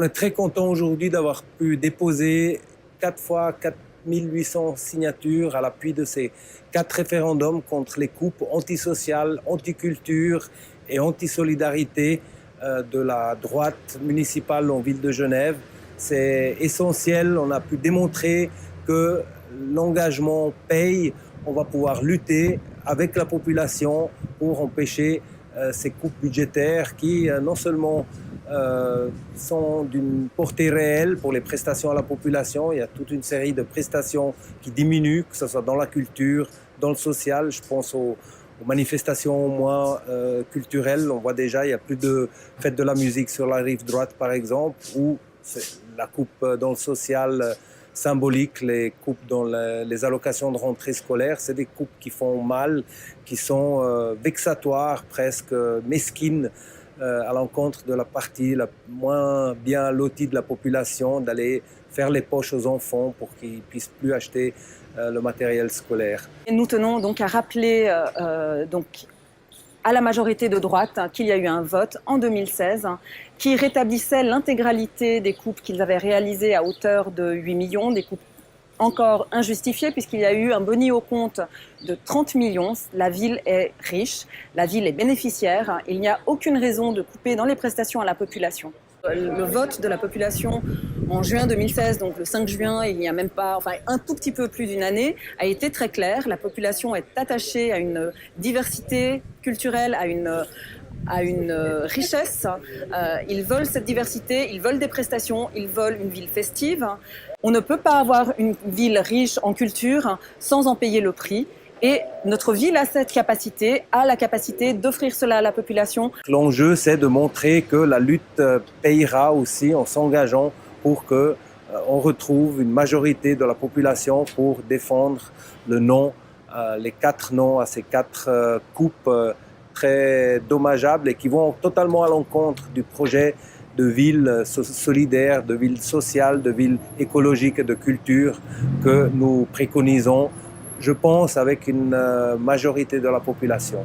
On est très content aujourd'hui d'avoir pu déposer 4 fois 4800 signatures à l'appui de ces 4 référendums contre les coupes antisociales, anticulture et antisolidarité de la droite municipale en ville de Genève. C'est essentiel, on a pu démontrer que l'engagement paye, on va pouvoir lutter avec la population pour empêcher ces coupes budgétaires qui non seulement sont d'une portée réelle pour les prestations à la population. Il y a toute une série de prestations qui diminuent, que ce soit dans la culture, dans le social. Je pense aux manifestations moins culturelles. On voit déjà, il n'y a plus de fête de la musique sur la rive droite, par exemple, ou la coupe dans le social symbolique, les coupes dans les allocations de rentrée scolaire. C'est des coupes qui font mal, qui sont vexatoires, presque mesquines, à l'encontre de la partie la moins bien lotie de la population, d'aller faire les poches aux enfants pour qu'ils ne puissent plus acheter le matériel scolaire. Et nous tenons donc à rappeler à la majorité de droite qu'il y a eu un vote en 2016 qui rétablissait l'intégralité des coupes qu'ils avaient réalisées à hauteur de 8 millions, des coupes encore injustifiées puisqu'il y a eu un boni au compte de 30 millions. La ville est riche, la ville est bénéficiaire, il n'y a aucune raison de couper dans les prestations à la population. Le vote de la population en juin 2016, donc le 5 juin, il n'y a même pas, enfin un tout petit peu plus d'une année, a été très clair. La population est attachée à une diversité culturelle, à une richesse. Ils veulent cette diversité, ils veulent des prestations, ils veulent une ville festive. On ne peut pas avoir une ville riche en culture sans en payer le prix. Et notre ville a cette capacité, a la capacité d'offrir cela à la population. L'enjeu, c'est de montrer que la lutte payera aussi en s'engageant pour qu'on retrouve une majorité de la population pour défendre le non, les 4 non à ces 4 coupes très dommageables et qui vont totalement à l'encontre du projet de ville solidaire, de ville sociale, de ville écologique et de culture que nous préconisons, je pense, avec une majorité de la population.